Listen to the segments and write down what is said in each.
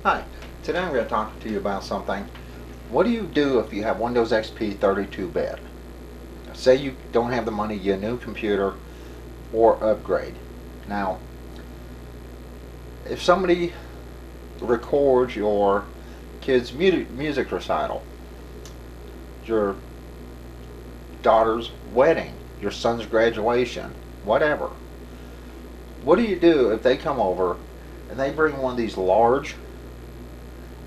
Hi, today I'm going to talk to you about something. What do you do if you have Windows XP 32-bit? Say you don't have the money to get a new computer or upgrade. Now, if somebody records your kid's music recital, your daughter's wedding, your son's graduation, whatever, what do you do if they come over and they bring one of these large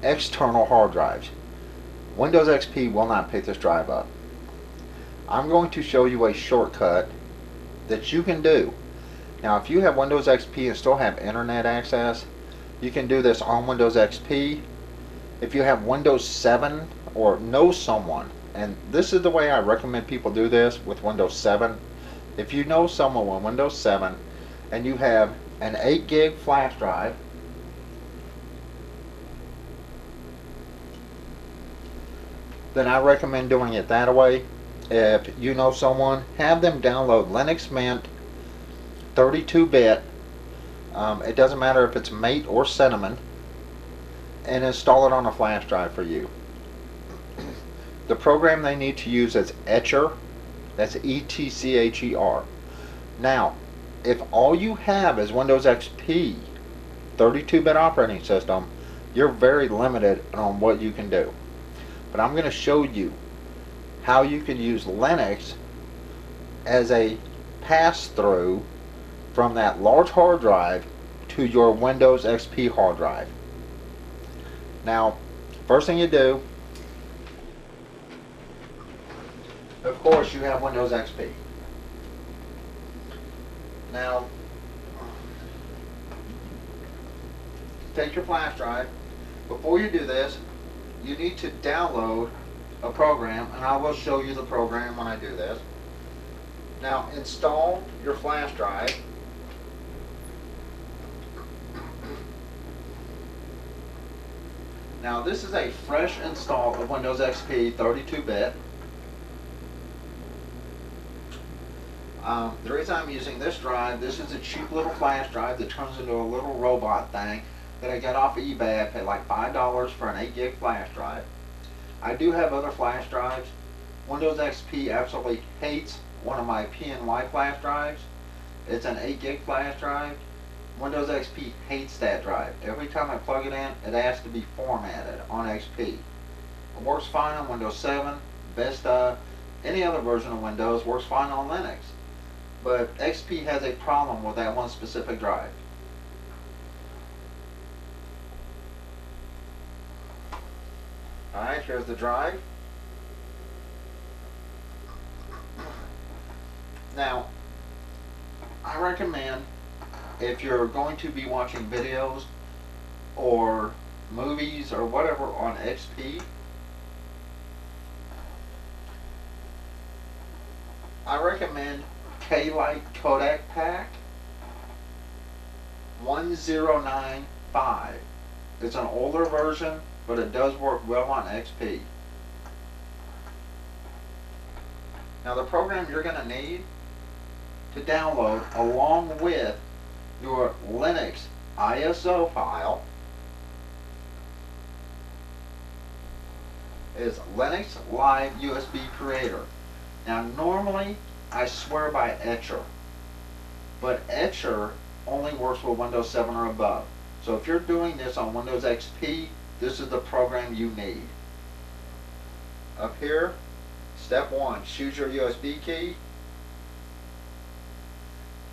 external hard drives? Windows XP will not pick this drive up. I'm going to show you a shortcut that you can do. Now, if you have Windows XP and still have internet access, you can do this on Windows XP. If you have Windows 7 or know someone, and this is the way I recommend people do this with Windows 7. If you know someone with Windows 7 and you have an 8 gig flash drive, then I recommend doing it that way. If you know someone, have them download Linux Mint 32-bit. It doesn't matter if it's Mate or Cinnamon, and install it on a flash drive for you. The program they need to use is Etcher. That's E-T-C-H-E-R. Now, if all you have is Windows XP 32-bit operating system, you're very limited on what you can do. But I'm going to show you how you can use Linux as a pass-through from that large hard drive to your Windows XP hard drive. Now, first thing you do, of course, you have Windows XP. Now, take your flash drive. Before you do this, you need to download a program, and I will show you the program when I do this. Now, install your flash drive. Now, this is a fresh install of Windows XP 32-bit. The reason I'm using this drive, this is a cheap little flash drive that turns into a little robot thing that I got off of eBay. I paid like $5 for an 8 gig flash drive. I do have other flash drives. Windows XP absolutely hates one of my PNY flash drives. It's an 8 gig flash drive. Windows XP hates that drive. Every time I plug it in, it asks to be formatted on XP. It works fine on Windows 7, Vista, any other version of Windows works fine on Linux. But XP has a problem with that one specific drive. Alright, here's the drive. Now, I recommend, if you're going to be watching videos or movies or whatever on XP, I recommend K-Lite Codec Pack 1095. It's an older version, but it does work well on XP. Now, the program you're going to need to download along with your Linux ISO file is Linux Live USB Creator. Now, normally I swear by Etcher, but Etcher only works with Windows 7 or above. So if you're doing this on Windows XP, this is the program you need. Up here, step 1, choose your USB key,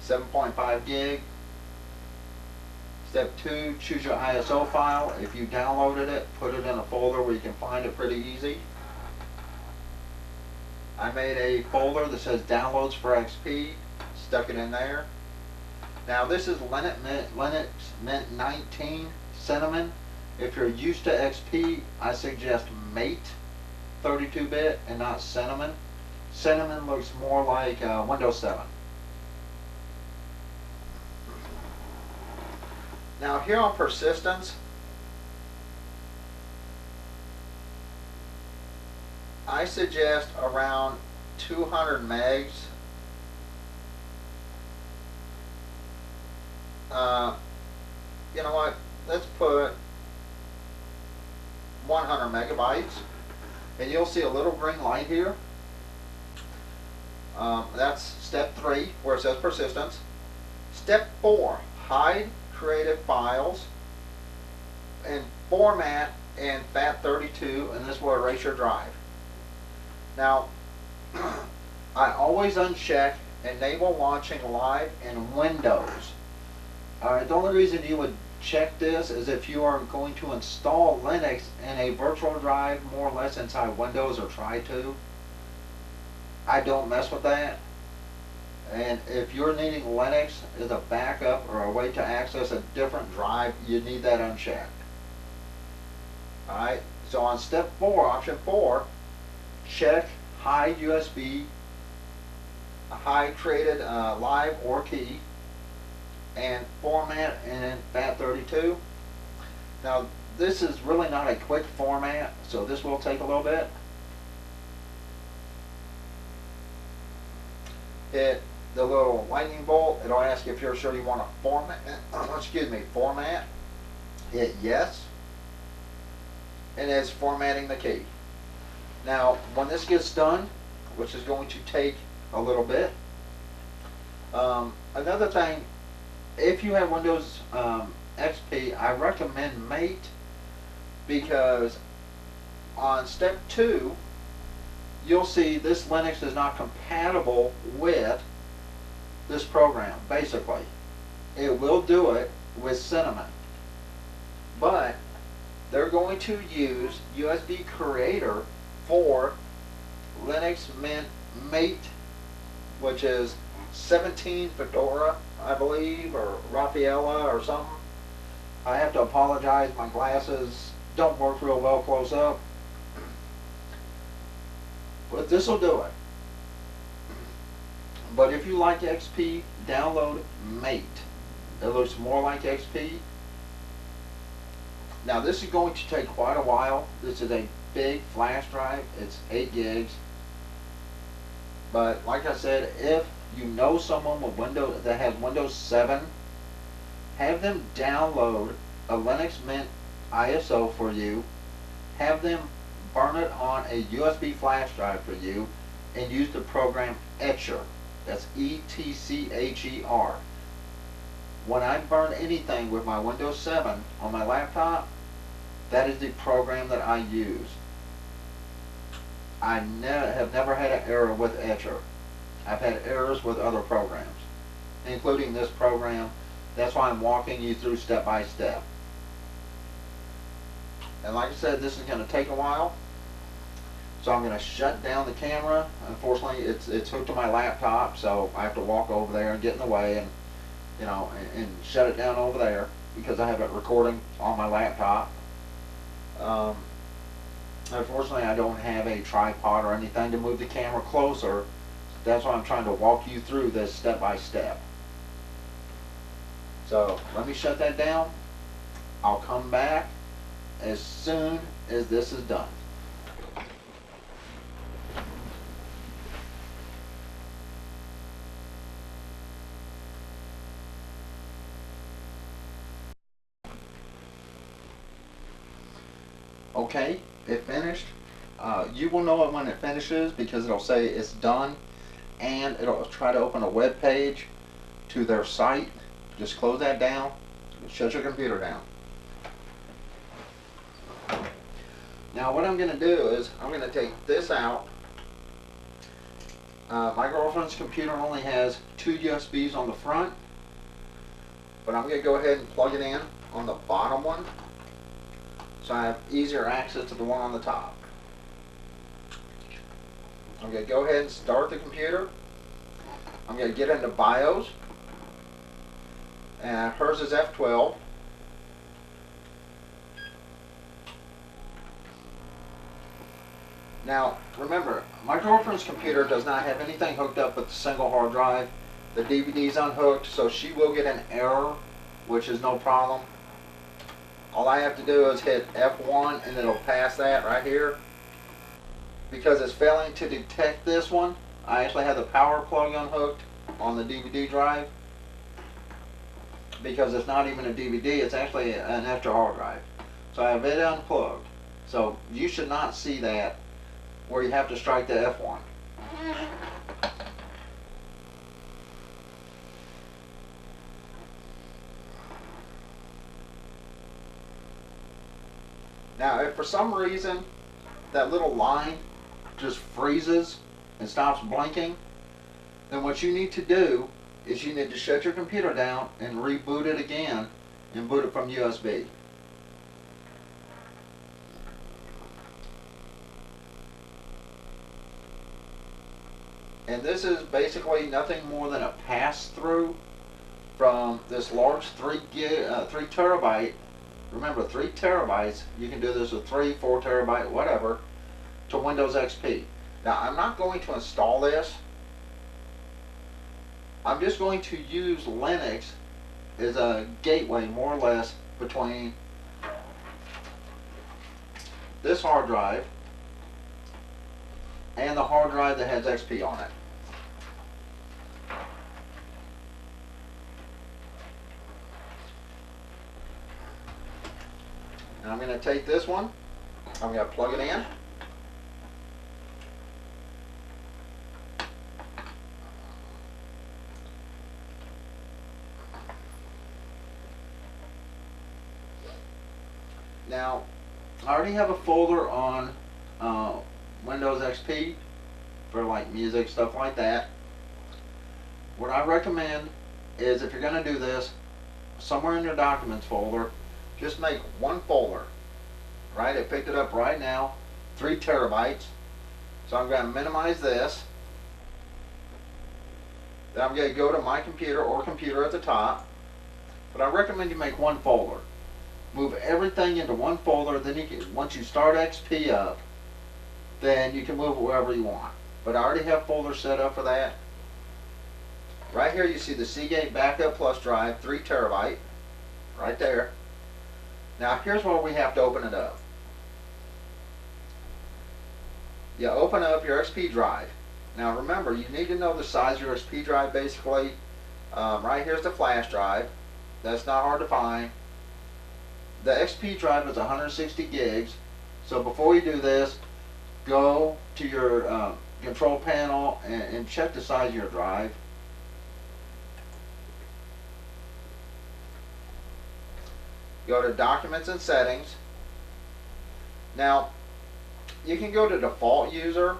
7.5 gig. Step 2, choose your ISO file. If you downloaded it, put it in a folder where you can find it pretty easy. I made a folder that says Downloads for XP, stuck it in there. Now, this is Linux Mint 19 Cinnamon. If you're used to XP, I suggest Mate 32-bit and not Cinnamon. Cinnamon looks more like Windows 7. Now, here on persistence, I suggest around 200 megs. You know what? Let's put 100 megabytes. And you'll see a little green light here. That's step 3, where it says persistence. Step 4, hide created files and format in FAT32, and this will erase your drive. Now, I always uncheck enable launching live in Windows. Alright, the only reason you would check this is if you are going to install Linux in a virtual drive more or less inside Windows, or try to. I don't mess with that. And if you're needing Linux as a backup or a way to access a different drive, you need that unchecked. Alright, so on step 4, option 4, check hide USB, hide created live or key, and format in FAT32. Now, this is really not a quick format, so this will take a little bit. Hit the little lightning bolt. It'll ask if you're sure you want to format. Format. Hit yes, and it's formatting the key. Now, when this gets done, which is going to take a little bit, another thing, if you have Windows XP, I recommend Mate, because on step 2, you'll see this Linux is not compatible with this program, basically. It will do it with Cinnamon, but they're going to use USB Creator for Linux Mint Mate, which is 17 Fedora, I believe, or Rafaela or something. I have to apologize, my glasses don't work real well close up, but this will do it. But if you like XP, download Mate. It looks more like XP. Now, this is going to take quite a while. This is a big flash drive. It's 8 gigs. But like I said, if you know someone with Windows that has Windows 7, have them download a Linux Mint ISO for you, have them burn it on a USB flash drive for you, and use the program Etcher. That's E-T-C-H-E-R. When I burn anything with my Windows 7 on my laptop, that is the program that I use. I have never had an error with Etcher. I've had errors with other programs, including this program. That's why I'm walking you through step by step. And like I said, this is going to take a while. So I'm going to shut down the camera. Unfortunately, it's hooked to my laptop, so I have to walk over there and get in the way and, you know, and shut it down over there because I have it recording on my laptop. Unfortunately, I don't have a tripod or anything to move the camera closer. That's why I'm trying to walk you through this step by step. So let me shut that down. I'll come back as soon as this is done. Okay, it finished. You will know it when it finishes because it'll say it's done, and it'll try to open a web page to their site. Just close that down, shut your computer down. Now what I'm going to do is I'm going to take this out. My girlfriend's computer only has 2 USBs on the front, but I'm going to go ahead and plug it in on the bottom one, so I have easier access to the one on the top. I'm going to go ahead and start the computer. I'm going to get into BIOS, and hers is F12. Now, remember, my girlfriend's computer does not have anything hooked up with the single hard drive. The DVD's unhooked, so she will get an error, which is no problem. All I have to do is hit F1 and it'll pass that right here. Because it's failing to detect this one, I actually have the power plug unhooked on the DVD drive. Because it's not even a DVD, it's actually an extra hard drive. So I have it unplugged. So you should not see that where you have to strike the F1. Now, if for some reason that little line just freezes and stops blinking, then what you need to do is you need to shut your computer down and reboot it again and boot it from USB. And this is basically nothing more than a pass-through from this large 3 terabyte. Remember, 3 terabytes, you can do this with 3, 4 terabyte, whatever, to Windows XP. Now, I'm not going to install this. I'm just going to use Linux as a gateway, more or less, between this hard drive and the hard drive that has XP on it. And I'm going to take this one, I'm going to plug it in. Now, I already have a folder on Windows XP for like music, stuff like that. What I recommend is, if you're going to do this, somewhere in your documents folder, just make one folder. Right, I picked it up right now, 3 terabytes. So I'm going to minimize this. Then I'm going to go to my computer or computer at the top. But I recommend you make one folder. Move everything into one folder, then you can, once you start XP up, then you can move it wherever you want. But I already have folders set up for that. Right here you see the Seagate Backup Plus drive, 3 terabyte, right there. Now here's where we have to open it up. You open up your XP drive. Now remember, you need to know the size of your XP drive basically. Right here's the flash drive. That's not hard to find. The XP drive is 160 gigs. So before you do this, go to your control panel and check the size of your drive. Go to Documents and Settings. Now, you can go to Default User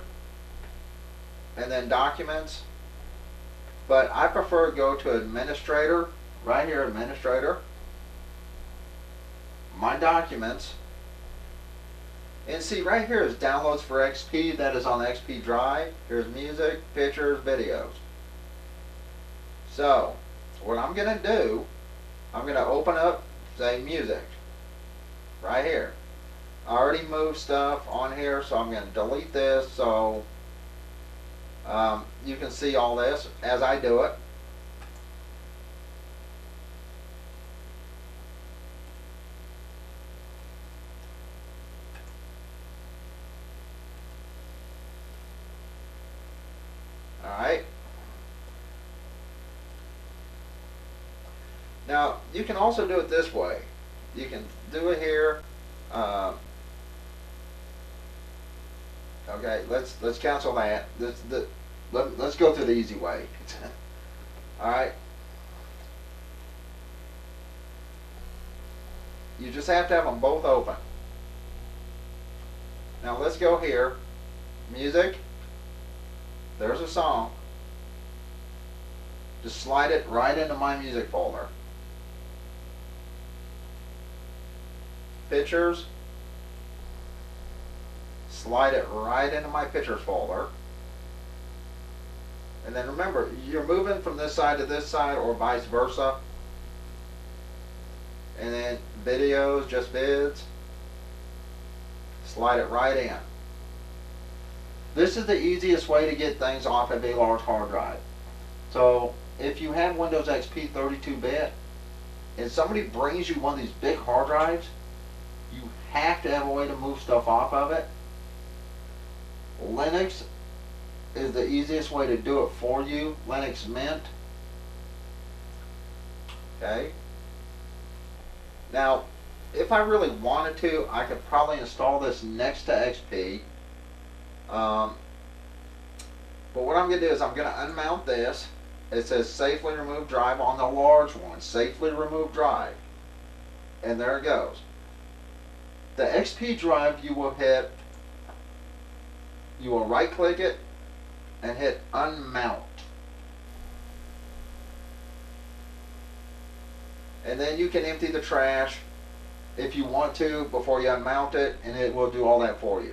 and then Documents, but I prefer to go to Administrator. Right here, Administrator. My Documents. And see, right here is Downloads for XP. That is on the XP drive. Here's music, pictures, videos. So, what I'm going to do, I'm going to open up, say, music. Right here. I already moved stuff on here, so I'm going to delete this so you can see all this as I do it. Alright. Now, you can also do it this way. You can do it here. Okay, let's cancel that. Let's go through the easy way. Alright. You just have to have them both open. Now let's go here. Music. There's a song. Just slide it right into my music folder. Pictures. Slide it right into my pictures folder. And then remember, you're moving from this side to this side or vice versa. And then videos, just vids. Slide it right in. This is the easiest way to get things off of a large hard drive. So if you have Windows XP 32-bit and somebody brings you one of these big hard drives, you have to have a way to move stuff off of it. Linux is the easiest way to do it for you. Linux Mint. Okay. Now, if I really wanted to, I could probably install this next to XP. But what I'm going to do is I'm going to unmount this. It says safely remove drive on the large one. Safely remove drive. And there it goes. The XP drive you will right click it and hit unmount. And then you can empty the trash if you want to before you unmount it, and it will do all that for you.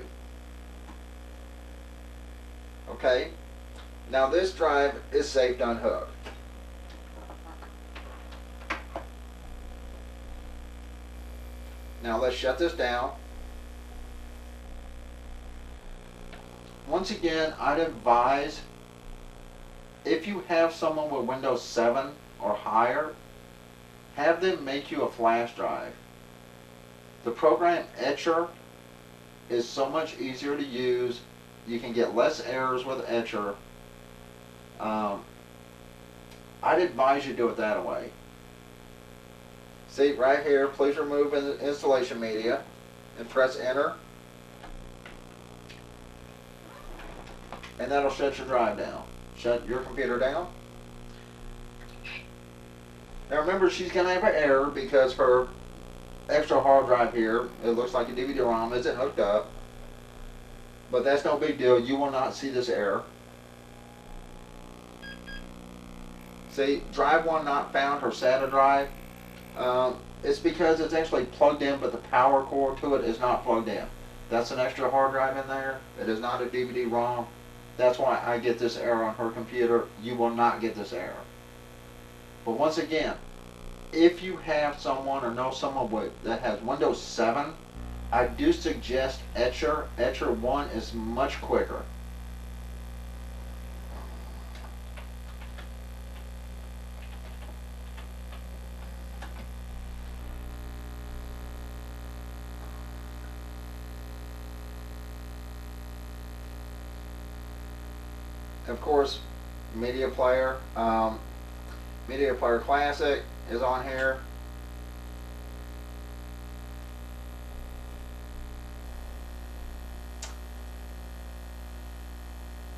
Okay? Now this drive is safe to unhook. Now let's shut this down. Once again, I'd advise, if you have someone with Windows 7 or higher, have them make you a flash drive. The program Etcher is so much easier to use. You can get less errors with Etcher. I'd advise you do it that way. See, right here, please remove installation media and press enter. And that'll shut your drive down. Shut your computer down. Now remember, she's going to have an error because her extra hard drive here, it looks like a DVD-ROM, isn't hooked up. But that's no big deal. You will not see this error. See, drive 1 not found, her SATA drive. It's because it's actually plugged in, but the power cord to it is not plugged in. That's an extra hard drive in there. It is not a DVD-ROM. That's why I get this error on her computer. You will not get this error. But once again, if you have someone or know someone that has Windows 7, I do suggest Etcher. Etcher 1 is much quicker. Of course, Media Player Classic is on here.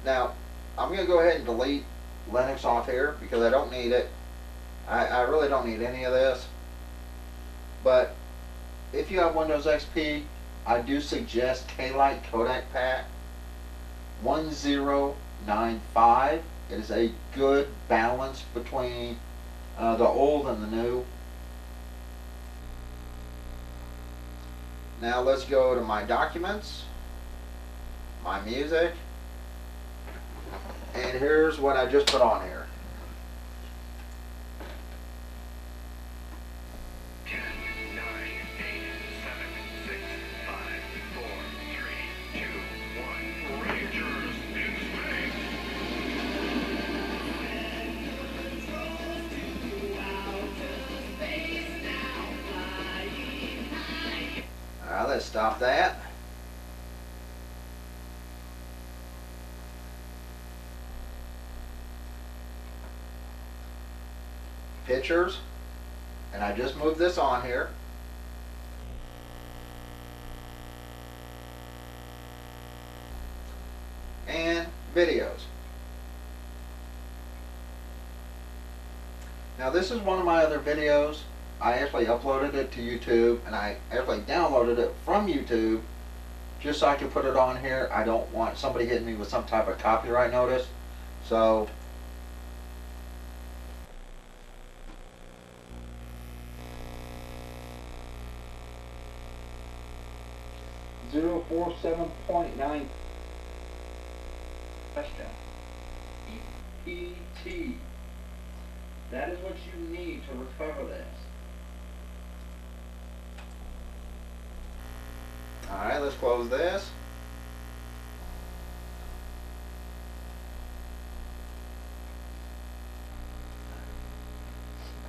Now, I'm going to go ahead and delete Linux off here because I don't need it. I really don't need any of this. But if you have Windows XP, I do suggest K-Lite Codec Pack 1095. It is a good balance between the old and the new. Now let's go to my documents, my music, and here's what I just put on here. 10, 9, 8, 7, 6, 5, 4, 3, 2, 1. Rangers in space. Alright, let's stop that. Pictures, and I just moved this on here. And videos. Now this is one of my other videos. I actually uploaded it to YouTube, and I actually downloaded it from YouTube just so I could put it on here. I don't want somebody hitting me with some type of copyright notice. So .9 question. EPT. That is what you need to recover this. Alright, let's close this.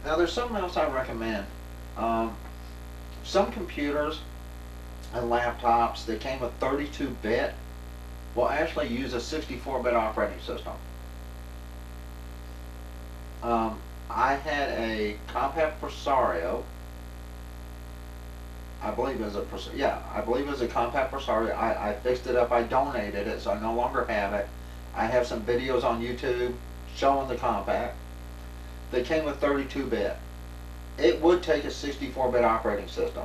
Now there's something else I recommend. Some computers and laptops that came with 32-bit will actually use a 64-bit operating system. I had a Compact Presario, I believe it was I believe it was a compact Presario. I fixed it up. I donated it, so I no longer have it. I have some videos on YouTube showing the compact. They came with 32-bit. It would take a 64-bit operating system.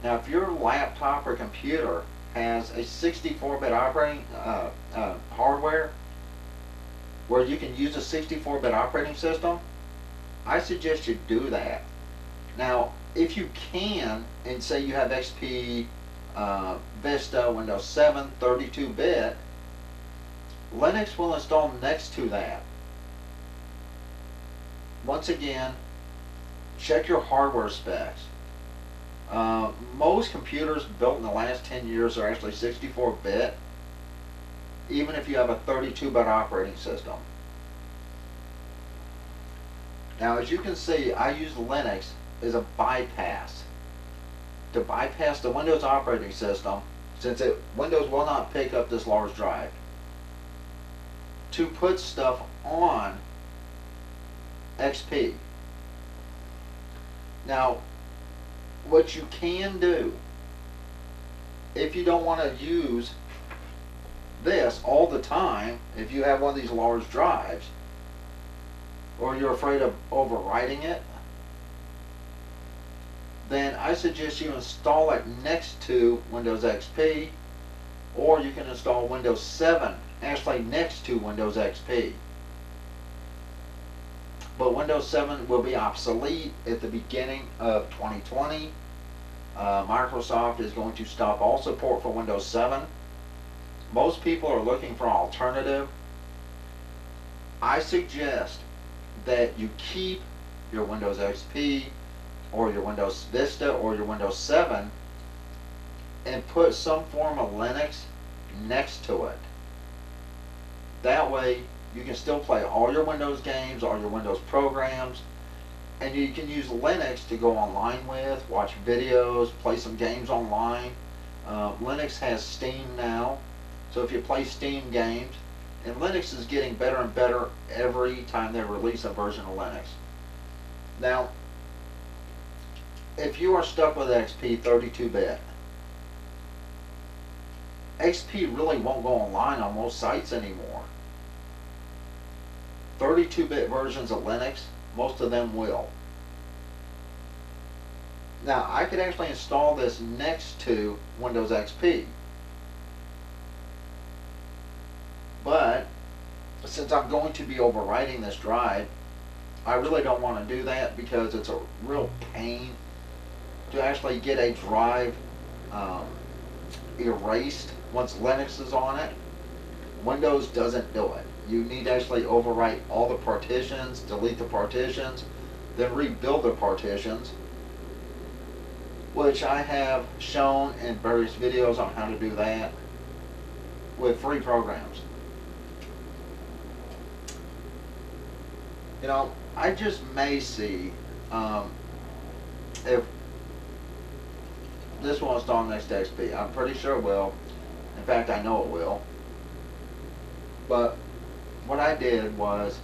Now, if your laptop or computer has a 64-bit operating hardware where you can use a 64-bit operating system, I suggest you do that. Now, if you can, and say you have XP, Vista, Windows 7, 32-bit, Linux will install next to that. Once again, check your hardware specs. Most computers built in the last 10 years are actually 64-bit, even if you have a 32-bit operating system. Now, as you can see, I use Linux as a bypass. To bypass the Windows operating system, since Windows will not pick up this large drive, to put stuff on XP. Now, what you can do, if you don't want to use this all the time, if you have one of these large drives, or you're afraid of overwriting it, then I suggest you install it next to Windows XP, or you can install Windows 7 actually next to Windows XP. But Windows 7 will be obsolete at the beginning of 2020. Microsoft is going to stop all support for Windows 7. Most people are looking for an alternative. I suggest that you keep your Windows XP or your Windows Vista or your Windows 7 and put some form of Linux next to it. That way you can still play all your Windows games, all your Windows programs, and you can use Linux to go online with, watch videos, play some games online. Linux has Steam now, so if you play Steam games, and Linux is getting better and better every time they release a version of Linux. Now, if you are stuck with XP 32-bit, XP really won't go online on most sites anymore. 32-bit versions of Linux, most of them will. Now, I could actually install this next to Windows XP. But, since I'm going to be overwriting this drive, I really don't want to do that because it's a real pain to actually get a drive erased once Linux is on it. Windows doesn't do it. You need to actually overwrite all the partitions, delete the partitions, then rebuild the partitions, which I have shown in various videos on how to do that with free programs. You know, I just may see if this will install next to XP. I'm pretty sure it will. In fact, I know it will. But what I did was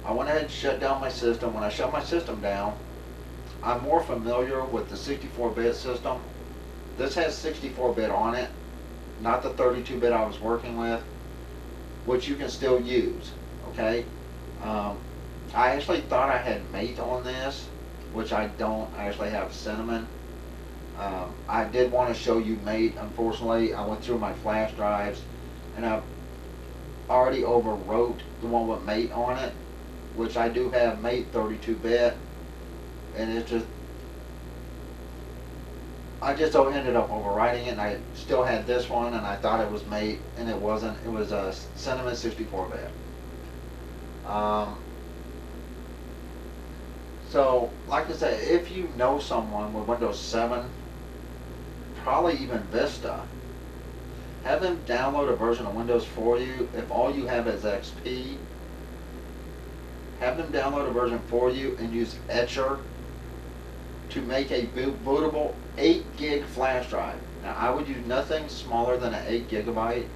I went ahead and shut down my system. When I shut my system down, I'm more familiar with the 64-bit system. This has 64-bit on it, not the 32-bit I was working with, which you can still use. Okay. I actually thought I had Mate on this, which I don't. I actually have Cinnamon. I did want to show you Mate. Unfortunately, I went through my flash drives and I already overwrote the one with Mate on it, which I do have Mate 32-bit, and it's just, I just ended up overwriting it, and I still had this one, and I thought it was Mate, and it wasn't. It was a Cinnamon 64-bit. So, like I said, if you know someone with Windows 7, probably even Vista, have them download a version of Windows for you. If all you have is XP, have them download a version for you and use Etcher to make a bootable 8 gig flash drive. Now, I would use nothing smaller than an 8 gigabyte,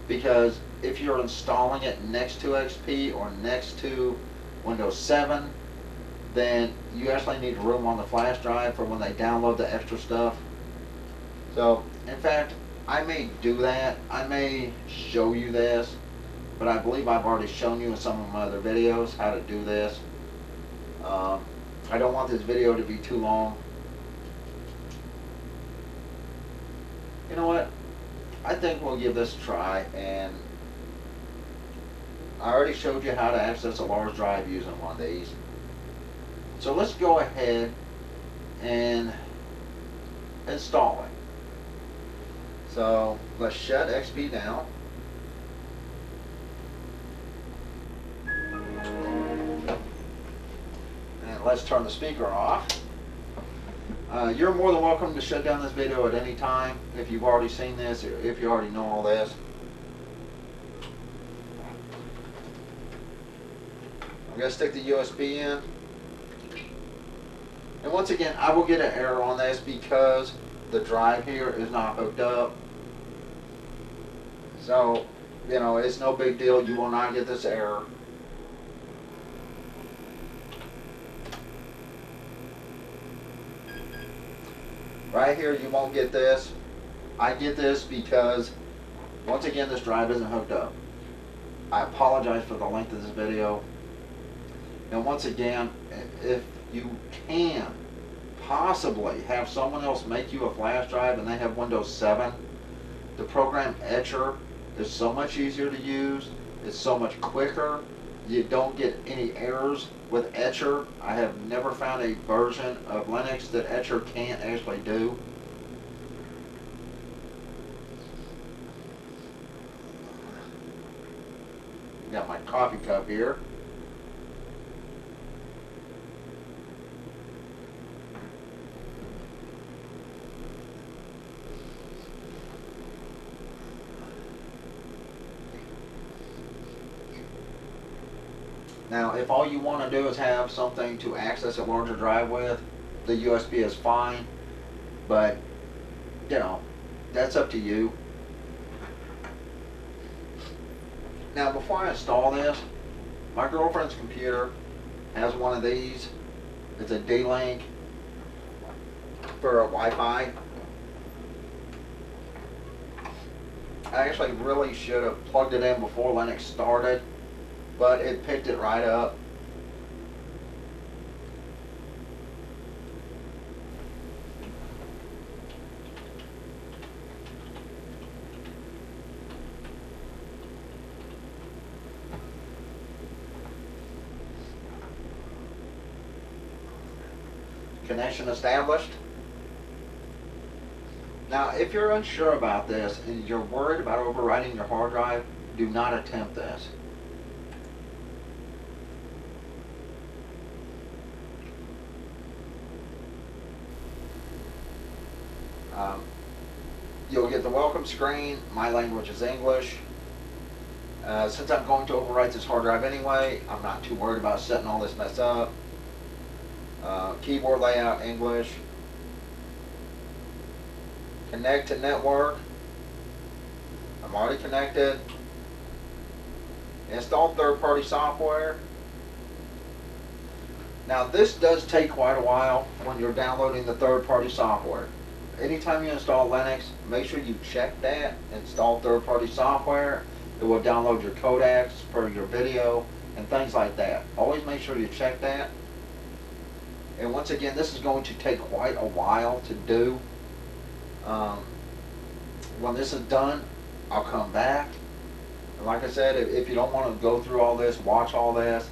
because if you're installing it next to XP or next to Windows 7, then you actually need room on the flash drive for when they download the extra stuff. So, in fact, I may do that. I may show you this, but I believe I've already shown you in some of my other videos how to do this. I don't want this video to be too long. You know what? I think we'll give this a try, and I already showed you how to access a large drive using one of these. So let's go ahead and install it. So let's shut XP down. And let's turn the speaker off. You're more than welcome to shut down this video at any time if you've already seen this or if you already know all this. I'm going to stick the USB in. And once again, I will get an error on this because the drive here is not hooked up. So, you know, it's no big deal. You will not get this error. Right here, you won't get this. I get this because, once again, this drive isn't hooked up. I apologize for the length of this video. And once again, if you can possibly have someone else make you a flash drive and they have Windows 7, the program Etcher is so much easier to use. It's so much quicker. You don't get any errors with Etcher. I have never found a version of Linux that Etcher can't actually do. Got my coffee cup here. Now, if all you want to do is have something to access a larger drive with, the USB is fine, but, you know, that's up to you. Now, before I install this, my girlfriend's computer has one of these. It's a D-Link for a Wi-Fi. I actually really should have plugged it in before Linux started, but it picked it right up. Connection established. Now, if you're unsure about this and you're worried about overwriting your hard drive, do not attempt this. You'll get the welcome screen. My language is English. Since I'm going to overwrite this hard drive anyway, I'm not too worried about setting all this mess up. Keyboard layout, English. Connect to network. I'm already connected. Install third-party software. Now, this does take quite a while when you're downloading the third-party software. Anytime you install Linux, make sure you check that. Install third-party software. It will download your codecs for your video and things like that. Always make sure you check that. And once again, this is going to take quite a while to do. When this is done, I'll come back. And like I said, if you don't want to go through all this, watch all this,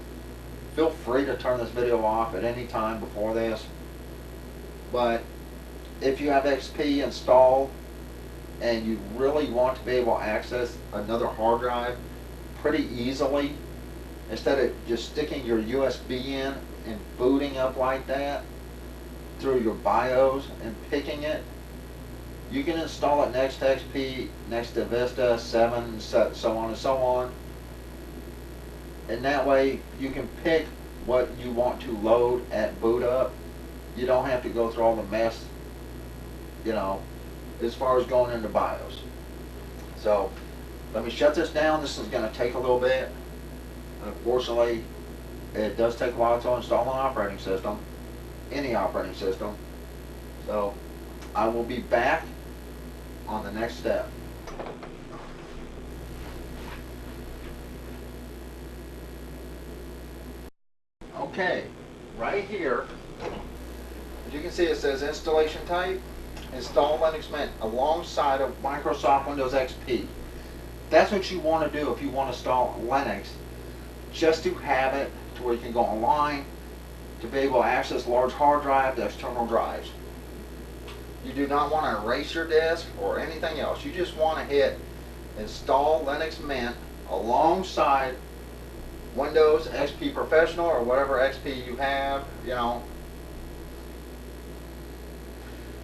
feel free to turn this video off at any time before this. But if you have XP installed and you really want to be able to access another hard drive pretty easily, instead of just sticking your USB in and booting up like that through your BIOS and picking it, you can install it next to XP, next to Vista, 7, so on and so on. And that way you can pick what you want to load at boot up. You don't have to go through all the mess, you know, as far as going into BIOS. So let me shut this down. This is going to take a little bit. Unfortunately, It does take a while to install an operating system, any operating system. So I will be back on the next step. Okay, right here, as you can see, it says installation type, install Linux Mint alongside of Microsoft Windows XP. That's what you want to do if you want to install Linux, just to have it to where you can go online, to be able to access large hard drive to external drives. You do not want to erase your disk or anything else. You just want to hit install Linux Mint alongside Windows XP Professional or whatever XP you have, you know.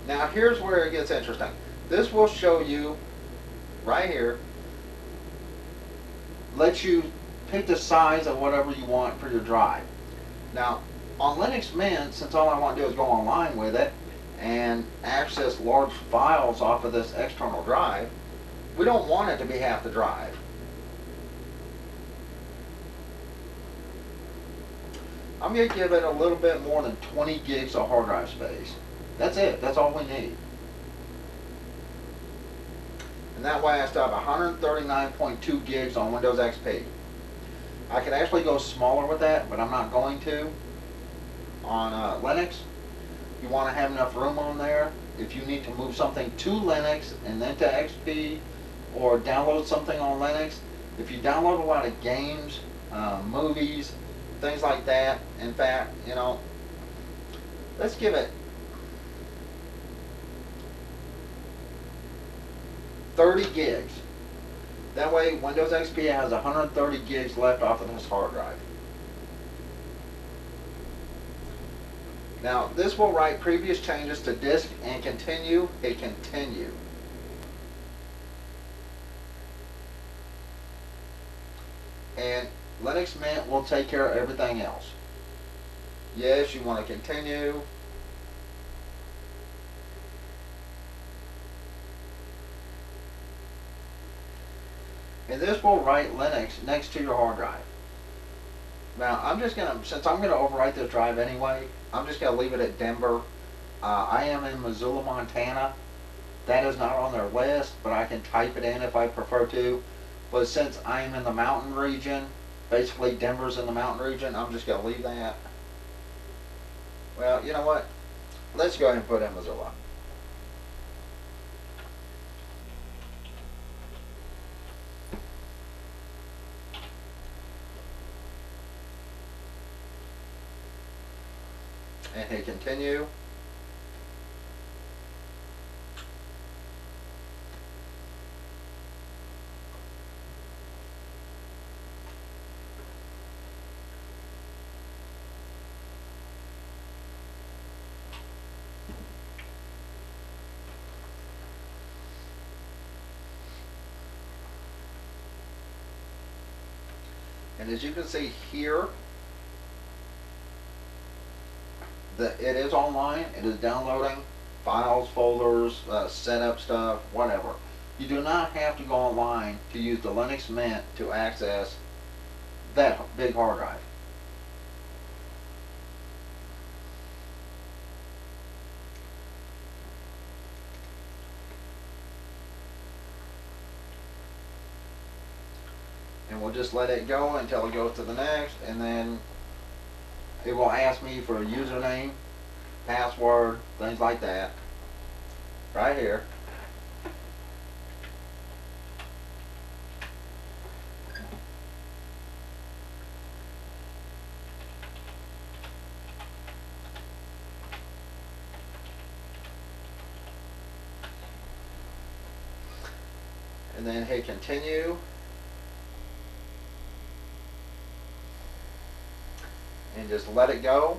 Now here's where it gets interesting. This will show you right here, lets you pick the size of whatever you want for your drive. Now on Linux Mint, since all I want to do is go online with it and access large files off of this external drive, we don't want it to be half the drive. I'm going to give it a little bit more than 20 gigs of hard drive space. That's it. That's all we need. And that way I still have 139.2 gigs on Windows XP. I could actually go smaller with that, but I'm not going to. On Linux, you want to have enough room on there. If you need to move something to Linux and then to XP, or download something on Linux, if you download a lot of games, movies, things like that, in fact, you know, let's give it 30 gigs. That way Windows XP has 130 gigs left off of this hard drive. Now this will write previous changes to disk and continue. Hit continue. And Linux Mint will take care of everything else. Yes, you want to continue. And this will write Linux next to your hard drive. Now I'm just going to, since I'm going to overwrite this drive anyway, I'm just going to leave it at Denver. I am in Missoula, Montana. That is not on their list, but I can type it in if I prefer to. But since I am in the mountain region, basically Denver's in the mountain region, I'm just going to leave that. Well, you know what? Let's go ahead and put in Missoula. And hit continue. And as you can see here, it is online. It is downloading files, folders, setup stuff, whatever. You do not have to go online to use the Linux Mint to access that big hard drive. And we'll just let it go until it goes to the next, and then it will ask me for a username, password, things like that, right here. And then hit continue. And just let it go.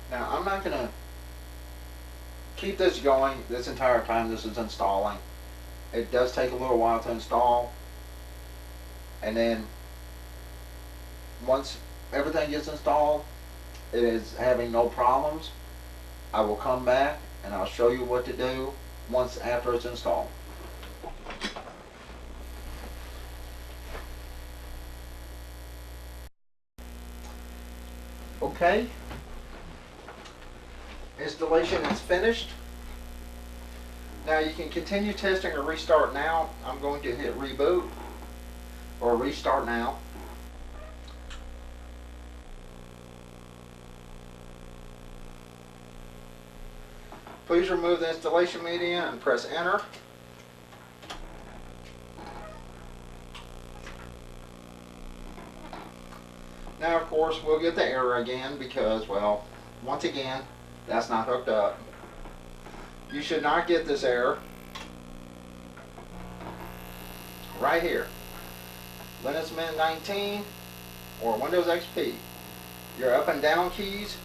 Now I'm not going to keep this going this entire time this is installing. It does take a little while to install, and then once everything gets installed, it is having no problems, I will come back and I'll show you what to do once after it's installed. Okay. Installation is finished. Now you can continue testing or restart now. I'm going to hit reboot or restart now. Please remove the installation media and press enter. Now of course we'll get the error again because, well, once again, that's not hooked up. You should not get this error. Right here. Linux Mint 19 or Windows XP. Your up and down keys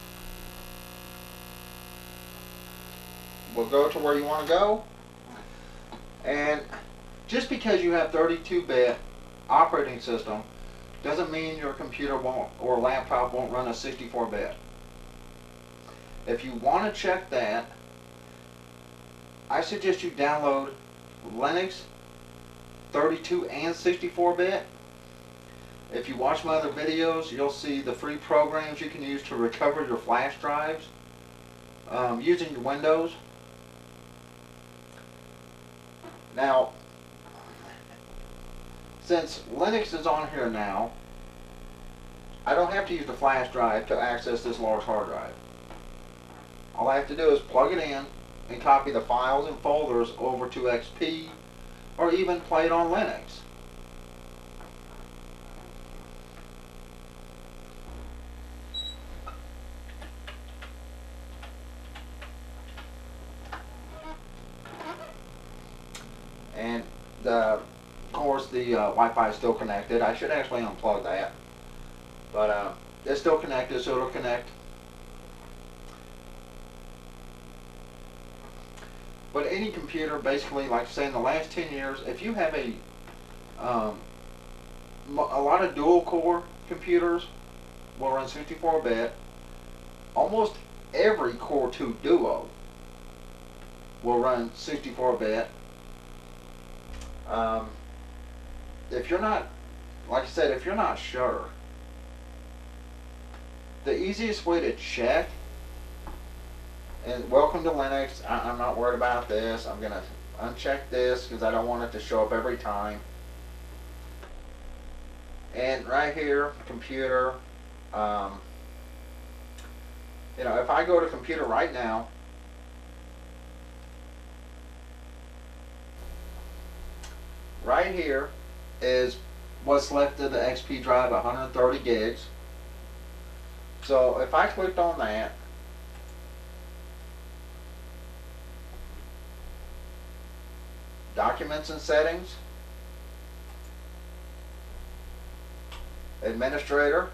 will go to where you want to go. And just because you have 32-bit operating system doesn't mean your computer won't or laptop won't run a 64-bit. If you want to check that, I suggest you download Linux 32 and 64-bit. If you watch my other videos, you'll see the free programs you can use to recover your flash drives using Windows. Now, since Linux is on here now, I don't have to use the flash drive to access this large hard drive. All I have to do is plug it in and copy the files and folders over to XP or even play it on Linux. And of course the Wi-Fi is still connected. I should actually unplug that, but it's still connected, so it'll connect. But any computer, basically, like I say, in the last 10 years, if you have a lot of dual core computers will run 64-bit. Almost every Core 2 Duo will run 64-bit. If you're not, like I said, if you're not sure, the easiest way to check, and welcome to Linux, I'm not worried about this, I'm going to uncheck this because I don't want it to show up every time. And right here, computer, you know, if I go to computer right now, right here is what's left of the XP drive, 130 gigs. So if I clicked on that, Documents and Settings, Administrator,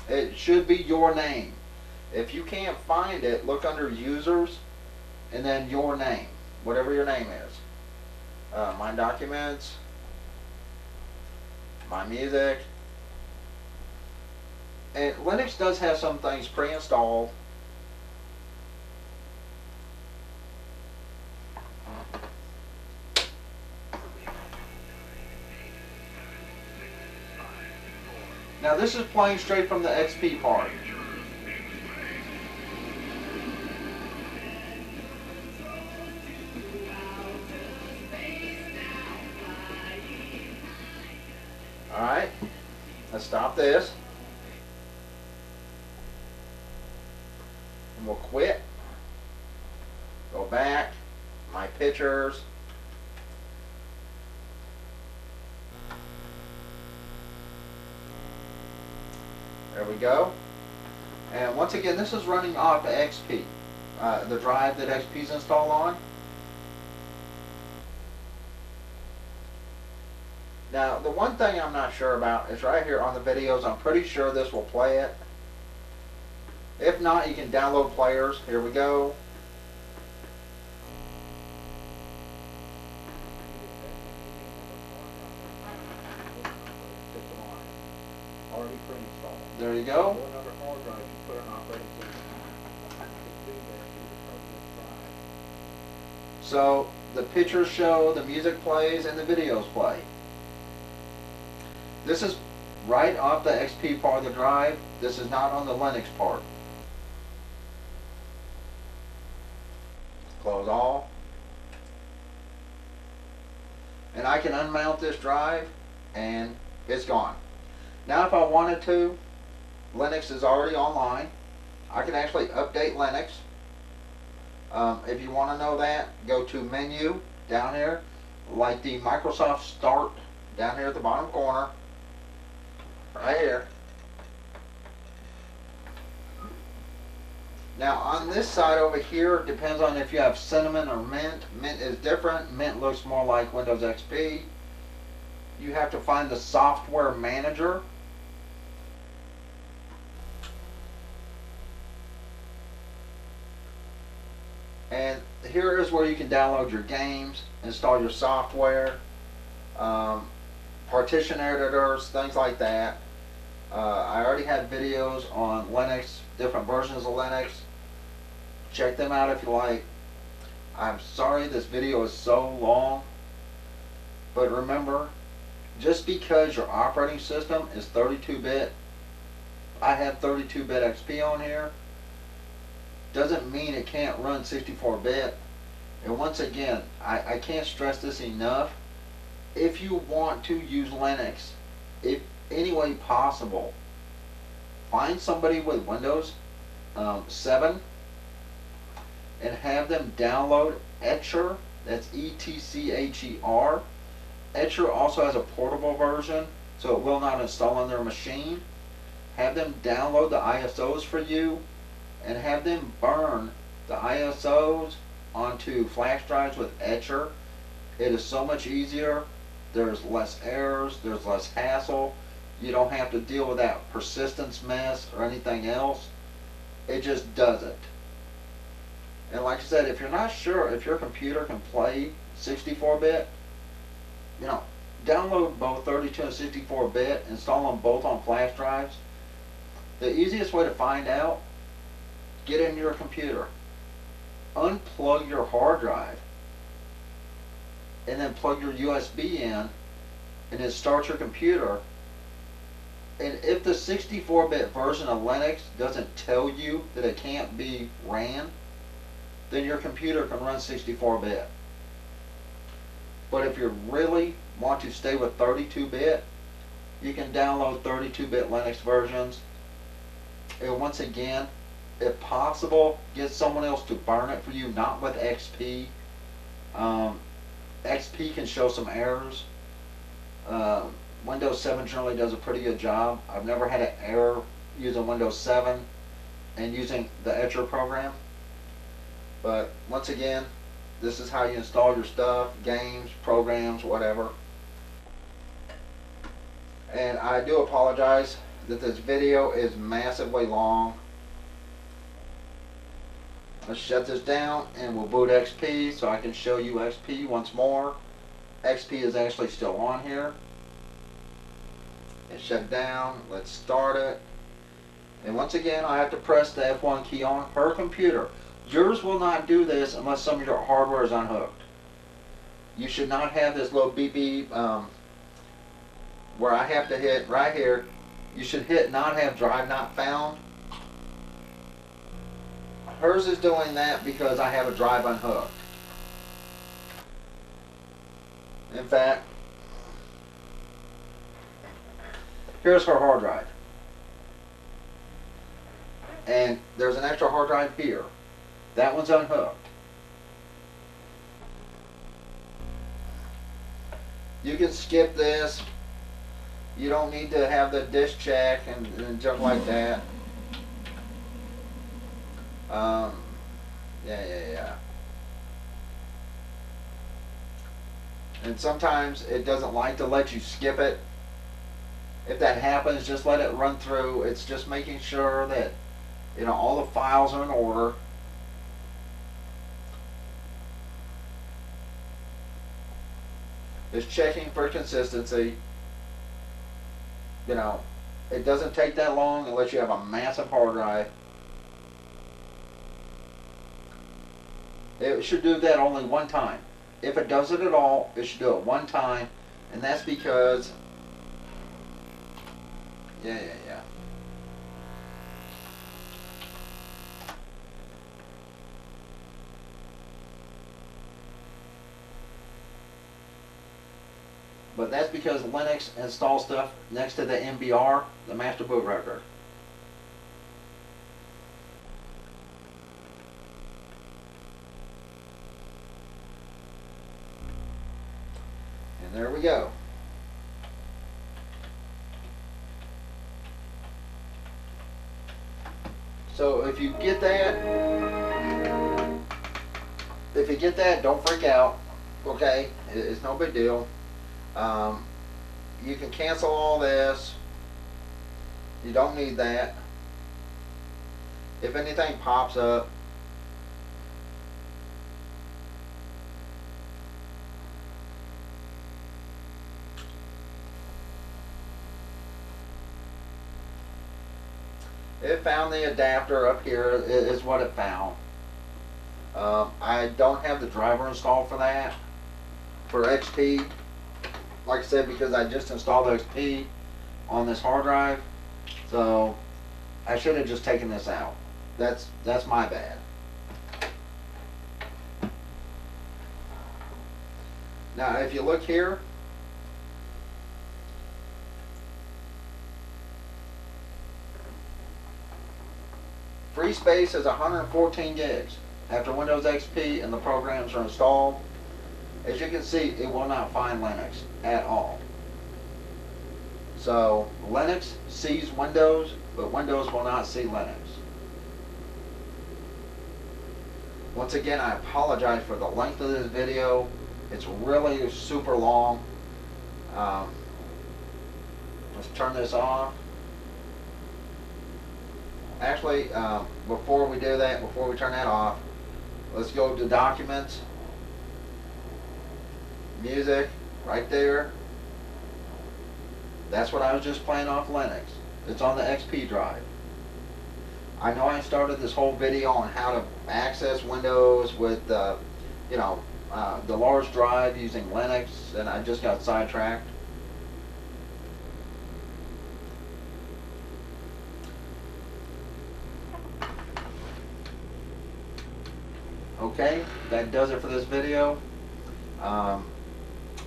it should be your name. If you can't find it, look under Users and then your name, whatever your name is. My Documents, My Music. And Linux does have some things pre-installed. Now this is playing straight from the XP part. Alright, let's stop this. And we'll quit. Go back. My pictures. There we go. And once again, this is running off of XP, the drive that XP is installed on. Now, the one thing I'm not sure about is right here on the videos. I'm pretty sure this will play it. If not, you can download players. Here we go. There you go. So the pictures show, the music plays, and the videos play. This is right off the XP part of the drive. This is not on the Linux part. Close all. And I can unmount this drive and it's gone. Now if I wanted to, Linux is already online. I can actually update Linux. If you want to know that, go to menu down here, like the Microsoft Start down here at the bottom corner, right here. Now on this side over here, it depends on if you have Cinnamon or Mint. Mint is different. Mint looks more like Windows XP. You have to find the software manager. And here is where you can download your games, install your software, partition editors, things like that. I already had videos on Linux, different versions of Linux. Check them out if you like. I'm sorry this video is so long, but remember, just because your operating system is 32-bit, I have 32-bit XP on here, doesn't mean it can't run 64-bit. And once again, I can't stress this enough. If you want to use Linux, if any way possible, find somebody with Windows 7 and have them download Etcher. That's E-T-C-H-E-R. Etcher also has a portable version, so it will not install on their machine. Have them download the ISOs for you and have them burn the ISOs onto flash drives with Etcher. It is so much easier. There's less errors, there's less hassle. You don't have to deal with that persistence mess or anything else. It just does it. And like I said, if you're not sure if your computer can play 64-bit, you know, download both 32 and 64-bit, install them both on flash drives. The easiest way to find out, get into your computer, unplug your hard drive, and then plug your USB in, and then start your computer. And if the 64-bit version of Linux doesn't tell you that it can't be ran, then your computer can run 64-bit. But if you really want to stay with 32-bit, you can download 32-bit Linux versions. And once again, if possible, get someone else to burn it for you, not with XP. XP can show some errors. Windows 7 generally does a pretty good job. I've never had an error using Windows 7 and using the Etcher program. But once again, this is how you install your stuff, games, programs, whatever. And I do apologize that this video is massively long. Let's shut this down and we'll boot XP so I can show you XP once more. XP is actually still on here. It's shut down. Let's start it. And once again, I have to press the F1 key on her computer. Yours will not do this unless some of your hardware is unhooked. You should not have this little beep beep where I have to hit right here. You should hit not have drive not found. Hers is doing that because I have a drive unhooked. In fact, here's her hard drive. And there's an extra hard drive here. That one's unhooked. You can skip this. You don't need to have the disk check and junk like that. Yeah. And sometimes it doesn't like to let you skip it. If that happens, just let it run through. It's just making sure that, you know, all the files are in order. It's checking for consistency. You know, it doesn't take that long unless you have a massive hard drive. It should do that only one time. If it does it at all, it should do it one time, and that's because Yeah. But that's because Linux installs stuff next to the MBR, the master boot record. And there we go. So if you get that, don't freak out. Okay, it's no big deal. You can cancel all this. You don't need that. If anything pops up, it found the adapter up here is what it found. I don't have the driver installed for that, for XP. Like I said, because I just installed XP on this hard drive, so I should have just taken this out. That's my bad. Now, if you look here, free space is 114 gigs. After Windows XP and the programs are installed, as you can see, it will not find Linux at all. So Linux sees Windows, but Windows will not see Linux. Once again, I apologize for the length of this video. It's really super long. Let's turn this off. Actually, before we do that, before we turn that off, let's go to Documents, Music, right there. That's what I was just playing off Linux. It's on the XP drive. I know I started this whole video on how to access Windows with the large drive using Linux, and I just got sidetracked. Okay, that does it for this video.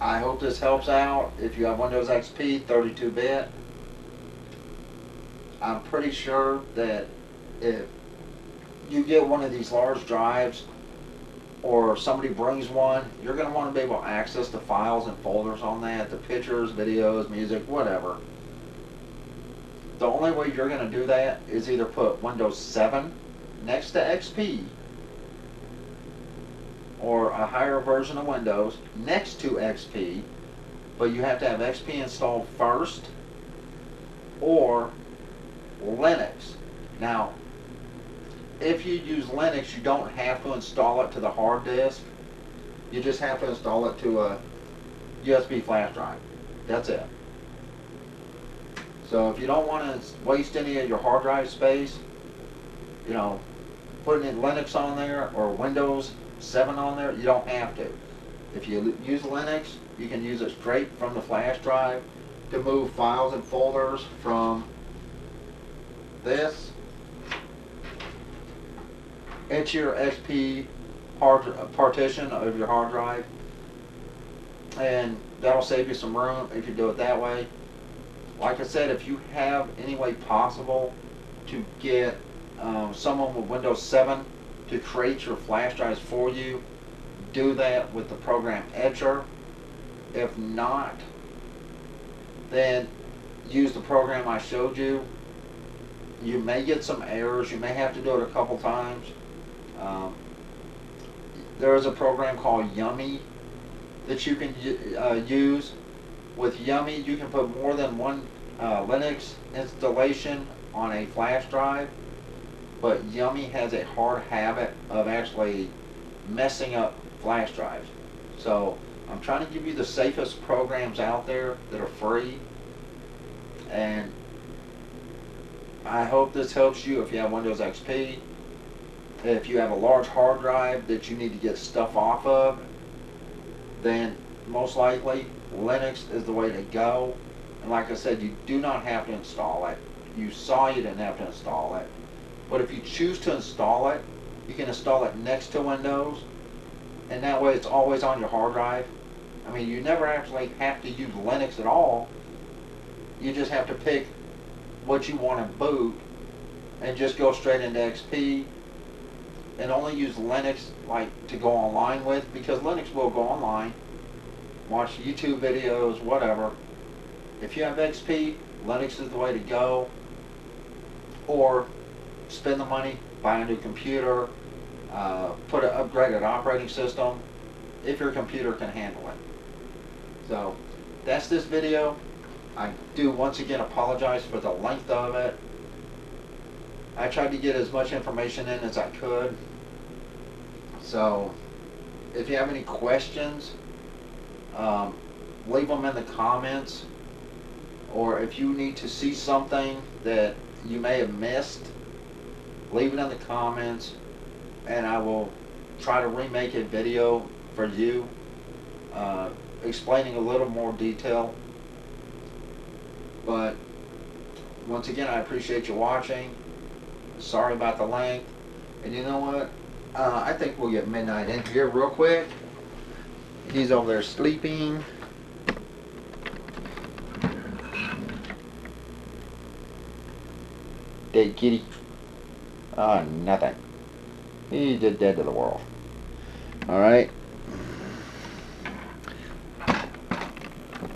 I hope this helps out. If you have Windows XP 32-bit, I'm pretty sure that if you get one of these large drives or somebody brings one, you're going to want to be able to access the files and folders on that, the pictures, videos, music, whatever. The only way you're going to do that is either put Windows 7 next to XP, or a higher version of Windows next to XP, but you have to have XP installed first, or Linux. Now, if you use Linux, you don't have to install it to the hard disk. You just have to install it to a USB flash drive. That's it. So if you don't want to waste any of your hard drive space, putting Linux on there or Windows 7 on there, you don't have to. If you use Linux, you can use it straight from the flash drive to move files and folders from this into your XP partition of your hard drive, and that'll save you some room if you do it that way. Like I said, if you have any way possible to get someone with Windows 7 to create your flash drives for you, do that with the program Etcher. If not, then use the program I showed you. You may get some errors. You may have to do it a couple times. There is a program called Yummy that you can use. With Yummy, you can put more than one Linux installation on a flash drive, but Yummy has a hard habit of actually messing up flash drives. So I'm trying to give you the safest programs out there that are free, and I hope this helps you if you have Windows XP. If you have a large hard drive that you need to get stuff off of, then most likely Linux is the way to go. And like I said, you do not have to install it. You saw you didn't have to install it. But if you choose to install it, you can install it next to Windows, and that way it's always on your hard drive. I mean, you never actually have to use Linux at all. You just have to pick what you want to boot and just go straight into XP, and only use Linux like to go online with, because Linux will go online, watch YouTube videos, whatever. If you have XP, Linux is the way to go. Or spend the money, buy a new computer, put an upgraded operating system, if your computer can handle it. So that's this video. I do once again apologize for the length of it. I tried to get as much information in as I could. So if you have any questions, leave them in the comments. Or if you need to see something that you may have missed, leave it in the comments, and I will try to remake a video for you explaining a little more detail. But once again, I appreciate you watching. Sorry about the length. And you know what? I think we'll get Midnight in here real quick. He's over there sleeping. Dead kitty. Nothing. He's just dead to the world. Alright.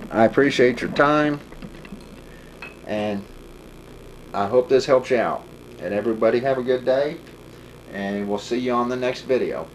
I appreciate your time. And I hope this helps you out. And everybody have a good day. And we'll see you on the next video.